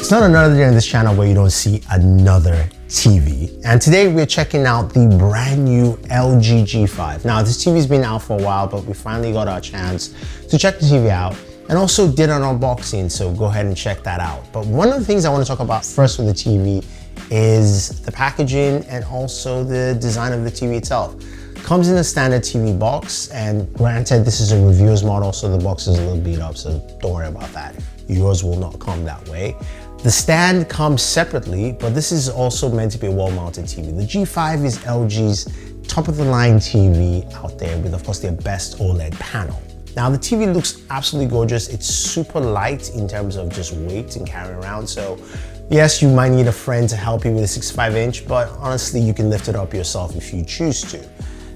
It's not another day on this channel where you don't see another TV. And today we're checking out the brand new LG G5. Now this TV's been out for a while, but we finally got our chance to check the TV out and also did an unboxing, so go ahead and check that out. But one of the things I want to talk about first with the TV is the packaging and also the design of the TV itself. Comes in a standard TV box, and granted this is a reviewer's model, so the box is a little beat up, so don't worry about that. Yours will not come that way. The stand comes separately, but this is also meant to be a wall-mounted TV. The G5 is LG's top-of-the-line TV out there with, of course, their best OLED panel. Now, the TV looks absolutely gorgeous. It's super light in terms of just weight and carrying around. So, yes, you might need a friend to help you with a 65-inch, but honestly, you can lift it up yourself if you choose to.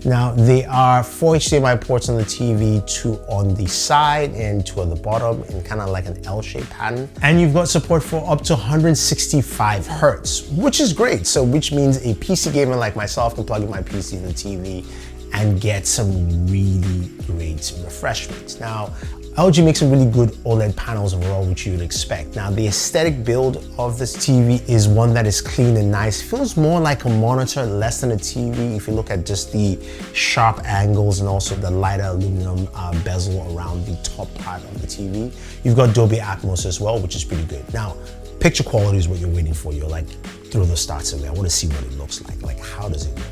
Now, there are 4 HDMI ports on the TV, 2 on the side and 2 on the bottom in kind of like an L-shaped pattern. And you've got support for up to 165 Hertz, which is great. So, which means a PC gamer like myself can plug in my PC to the TV and get some really great refreshment. Now, LG makes some really good OLED panels overall, which you would expect. Now, the aesthetic build of this TV is one that is clean and nice. Feels more like a monitor, less than a TV. If you look at just the sharp angles and also the lighter aluminum bezel around the top part of the TV. You've got Dolby Atmos as well, which is pretty good. Now, picture quality is what you're waiting for. You're like, throw the starts in there. I want to see what it looks like. Like, how does it look?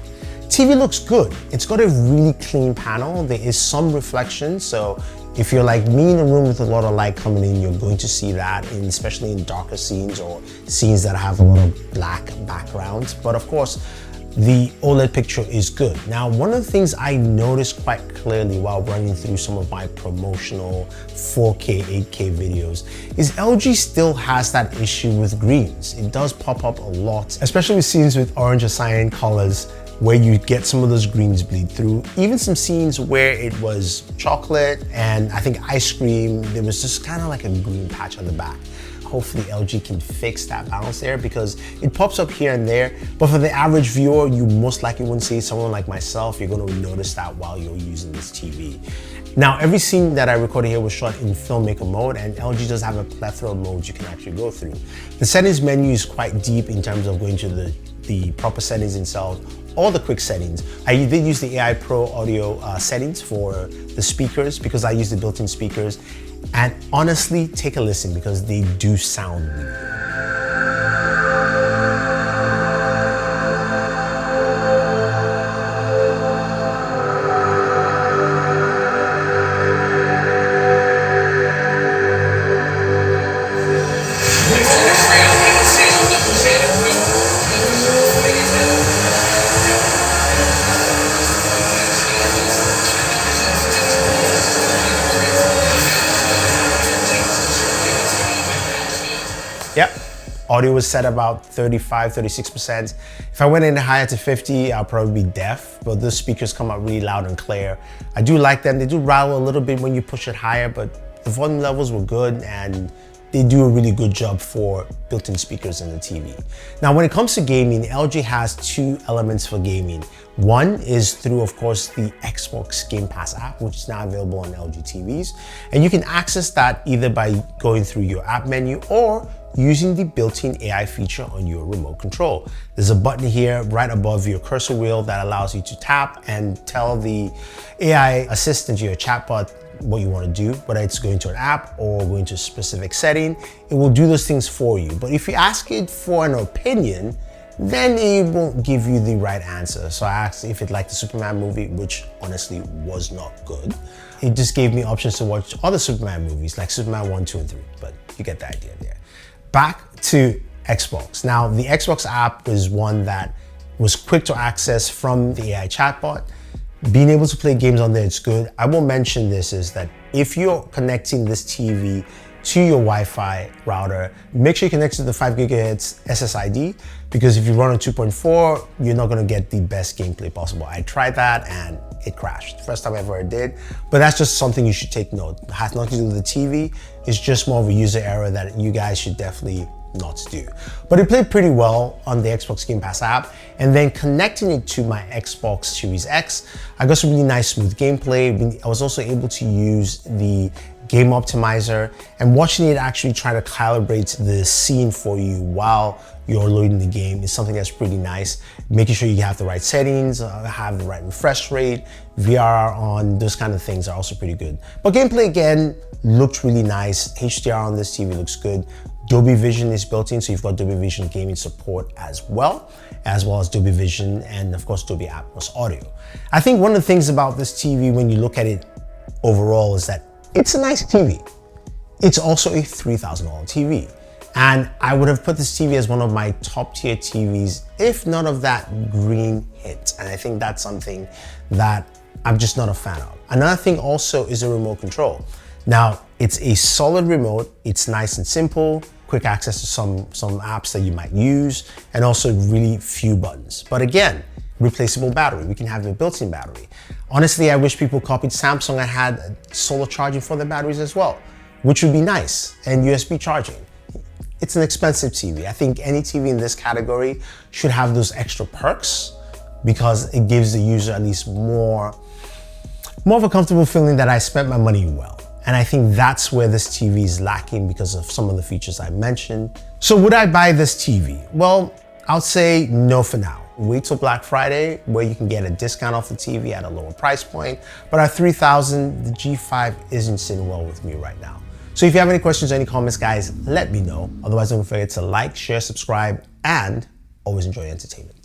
TV looks good. It's got a really clean panel. There is some reflection, so if you're like me in a room with a lot of light coming in, you're going to see that, especially in darker scenes or scenes that have a lot of black backgrounds. But of course, the OLED picture is good. Now, one of the things I noticed quite clearly while running through some of my promotional 4K, 8K videos is LG still has that issue with greens. It does pop up a lot, especially with scenes with orange or cyan colors, where you get some of those greens bleed through. Even some scenes where it was chocolate and I think ice cream, there was just kind of like a green patch on the back. Hopefully LG can fix that balance there, because it pops up here and there, but for the average viewer, you most likely wouldn't see it. Someone like myself, you're gonna notice that while you're using this TV. Now, every scene that I recorded here was shot in filmmaker mode, and LG does have a plethora of modes you can actually go through. The settings menu is quite deep in terms of going to the proper settings themselves, all the quick settings. I did use the AI Pro audio settings for the speakers because I use the built-in speakers. And honestly, take a listen because they do sound really good. Yep, audio was set about 35, 36%. If I went any higher to 50, I'll probably be deaf, but those speakers come out really loud and clear. I do like them. They do rattle a little bit when you push it higher, but the volume levels were good and they do a really good job for built-in speakers in the TV. Now, when it comes to gaming, LG has 2 elements for gaming. One is through, of course, the Xbox Game Pass app, which is now available on LG TVs. And you can access that either by going through your app menu or using the built-in AI feature on your remote control. There's a button here right above your cursor wheel that allows you to tap and tell the AI assistant, your chatbot, what you want to do, whether it's going to an app or going to a specific setting. It will do those things for you. But if you ask it for an opinion, then it won't give you the right answer. So I asked if it liked the Superman movie, which honestly was not good. It just gave me options to watch other Superman movies like Superman 1, 2, and 3, but you get the idea there. Back to Xbox. Now, the Xbox app is one that was quick to access from the AI chatbot. Being able to play games on there, it's good. I will mention this is that if you're connecting this TV to your Wi-Fi router, make sure you connect to the 5 gigahertz SSID, because if you run on 2.4, you're not gonna get the best gameplay possible. I tried that and it crashed. First time ever it did, but that's just something you should take note. It has nothing to do with the TV. It's just more of a user error that you guys should definitely not do. But it played pretty well on the Xbox Game Pass app, and then connecting it to my Xbox Series X, I got some really nice smooth gameplay. I was also able to use the game optimizer, and watching it actually try to calibrate the scene for you while you're loading the game is something that's pretty nice. Making sure you have the right settings, have the right refresh rate, VRR on, those kind of things are also pretty good. But gameplay again looked really nice. HDR on this TV looks good. Dolby Vision is built in, so you've got Dolby Vision gaming support as well as Dolby Vision and of course Dolby Atmos audio. I think one of the things about this TV when you look at it overall is that it's a nice TV. It's also a $3,000 TV. And I would have put this TV as one of my top tier TVs if none of that green hit. And I think that's something that I'm just not a fan of. Another thing also is a remote control. Now, it's a solid remote. It's nice and simple, quick access to some apps that you might use, and also really few buttons. But again, replaceable battery. We can have a built-in battery. Honestly, I wish people copied Samsung and had solar charging for their batteries as well, which would be nice, and USB charging. It's an expensive TV. I think any TV in this category should have those extra perks because it gives the user at least more of a comfortable feeling that I spent my money well. And I think that's where this TV is lacking because of some of the features I mentioned. So would I buy this TV? Well, I'll say no for now. Wait till Black Friday where you can get a discount off the TV at a lower price point. But at $3,000, the G5 isn't sitting well with me right now. So if you have any questions or any comments, guys, let me know. Otherwise, don't forget to like, share, subscribe, and always enjoy entertainment.